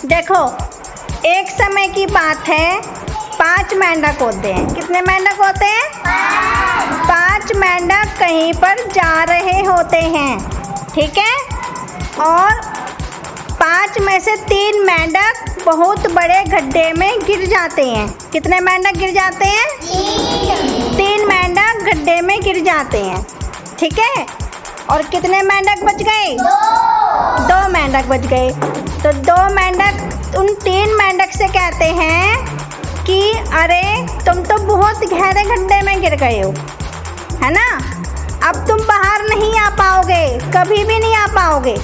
देखो, एक समय की बात है, 5 मेंढक होते हैं। कितने मेंढक होते हैं? 5 मेंढक कहीं पर जा रहे होते हैं, ठीक है। और 5 में से 3 मेंढक बहुत बड़े गड्ढे में गिर जाते हैं। कितने मेंढक गिर जाते हैं? 3 मेंढक गड्ढे में गिर जाते हैं, ठीक है। और कितने मेंढक बच गए? 2 मेंढक बच गए। तो 2 मेंढक उन 3 मेंढक से कहते हैं कि अरे तुम तो बहुत गहरे गड्ढे में गिर गए हो, है ना। अब तुम बाहर नहीं आ पाओगे, कभी भी नहीं आ पाओगे।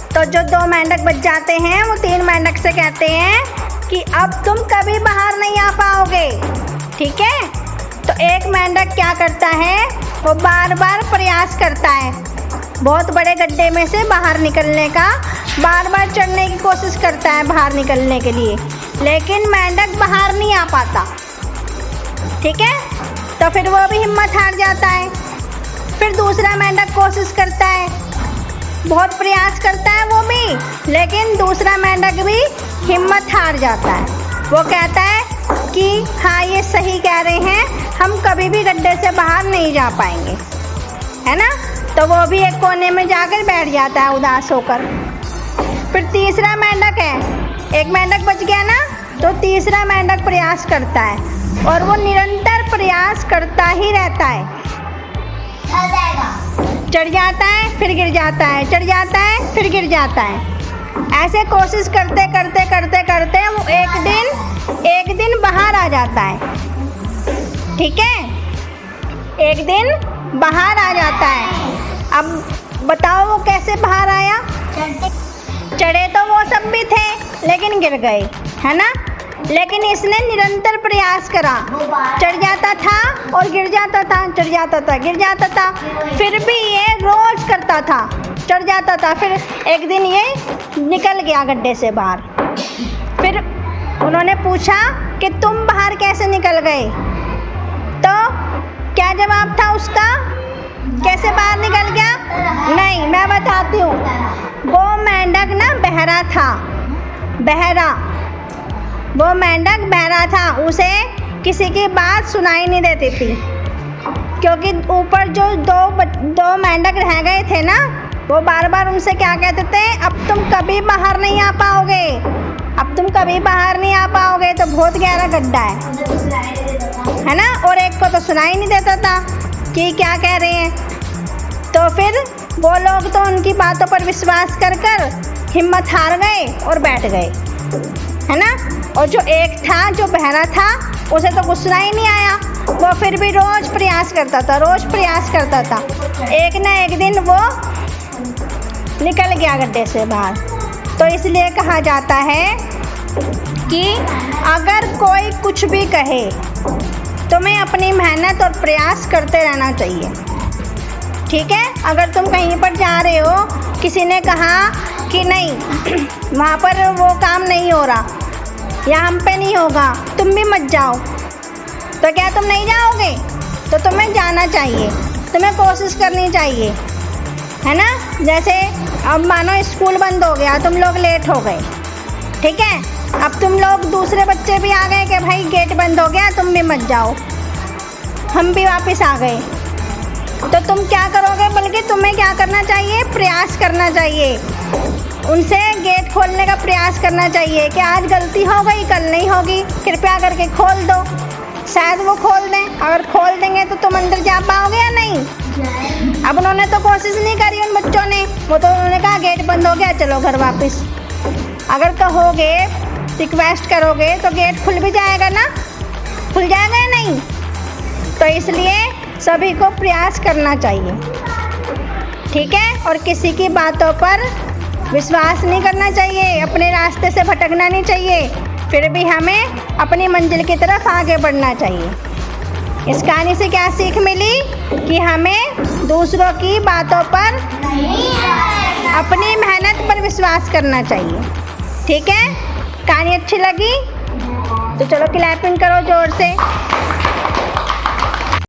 तो जो 2 मेंढक बच जाते हैं वो 3 मेंढक से कहते हैं कि अब तुम कभी बाहर नहीं आ पाओगे, ठीक है। तो एक मेंढक क्या करता है, वो बार बार प्रयास करता है बहुत बड़े गड्ढे में से बाहर निकलने का, बार बार चढ़ने की कोशिश करता है बाहर निकलने के लिए, लेकिन मेंढक बाहर नहीं आ पाता, ठीक है। तो फिर वो भी हिम्मत हार जाता है। फिर दूसरा मेंढक कोशिश करता है, बहुत प्रयास करता है वो भी, लेकिन दूसरा मेंढक भी हिम्मत हार जाता है। वो कहता है कि हाँ ये सही कह रहे हैं, हम कभी भी गड्ढे से बाहर नहीं जा पाएंगे, है ना। तो वो भी एक कोने में जाकर बैठ जाता है उदास होकर। फिर तीसरा मेंढक है, एक मेंढक बच गया ना, तो तीसरा मेंढक प्रयास करता है और वो निरंतर प्रयास करता ही रहता है। चढ़ जाता है फिर गिर जाता है, चढ़ जाता है फिर गिर जाता है। ऐसे कोशिश करते करते करते करते वो एक दिन बाहर आ जाता है, ठीक है। एक दिन बाहर आ जाता है। अब बताओ वो कैसे बाहर आया? चढ़े तो वो सब भी थे लेकिन गिर गए, है ना। लेकिन इसने निरंतर प्रयास करा, चढ़ जाता था और गिर जाता था, चढ़ जाता था गिर जाता था। फिर भी ये रोज करता था, चढ़ जाता था। फिर एक दिन ये निकल गया गड्ढे से बाहर। फिर उन्होंने पूछा कि तुम बाहर कैसे निकल गए? तो क्या जवाब था उसका? कैसे बाहर निकल गया? नहीं, मैं बताती हूँ। वो मेंढक ना बहरा था, बहरा। वो मेंढक बहरा था, उसे किसी की बात सुनाई नहीं देती थी, क्योंकि ऊपर जो दो मेंढक रह गए थे ना, वो बार बार उनसे क्या कहते थे, अब तुम कभी बाहर नहीं आ पाओगे, अब तुम कभी बाहर नहीं आ पाओगे, तो बहुत गहरा गड्ढा है ना। और एक को तो सुनाई नहीं देता था कि क्या कह रहे हैं। तो फिर वो लोग तो उनकी बातों पर विश्वास कर कर हिम्मत हार गए और बैठ गए, है ना। और जो एक था, जो बहरा था, उसे तो कुछ सुनाई नहीं आया। वो फिर भी रोज़ प्रयास करता था, रोज़ प्रयास करता था। एक ना एक दिन वो निकल गया गड्ढे से बाहर। तो इसलिए कहा जाता है कि अगर कोई कुछ भी कहे, तुम्हें अपनी मेहनत और प्रयास करते रहना चाहिए, ठीक है। अगर तुम कहीं पर जा रहे हो, किसी ने कहा कि नहीं वहाँ पर वो काम नहीं हो रहा या हम पे नहीं होगा, तुम भी मत जाओ, तो क्या तुम नहीं जाओगे? तो तुम्हें जाना चाहिए, तुम्हें कोशिश करनी चाहिए, है ना। जैसे अब मानो स्कूल बंद हो गया, तुम लोग लेट हो गए, ठीक है। अब तुम लोग, दूसरे बच्चे भी आ गए कि भाई गेट बंद हो गया, तुम भी मत जाओ, हम भी वापस आ गए। तो तुम क्या करोगे? बल्कि तुम्हें क्या करना चाहिए? प्रयास करना चाहिए, उनसे गेट खोलने का प्रयास करना चाहिए कि आज गलती हो गई, कल नहीं होगी, कृपया करके खोल दो। शायद वो खोल दें, अगर खोल देंगे तो तुम अंदर जा पाओगे या नहीं। अब उन्होंने तो कोशिश नहीं करी उन बच्चों ने, वो तो उन्होंने कहा गेट बंद हो गया, चलो घर वापस। अगर कहोगे, रिक्वेस्ट करोगे, तो गेट खुल भी जाएगा ना, खुल जाएगा या नहीं। तो इसलिए सभी को प्रयास करना चाहिए, ठीक है। और किसी की बातों पर विश्वास नहीं करना चाहिए, अपने रास्ते से भटकना नहीं चाहिए, फिर भी हमें अपनी मंजिल की तरफ आगे बढ़ना चाहिए। इस कहानी से क्या सीख मिली? कि हमें दूसरों की बातों पर अपनी मेहनत पर विश्वास करना चाहिए, ठीक है। कहानी अच्छी लगी तो चलो क्लैपिंग करो जोर से।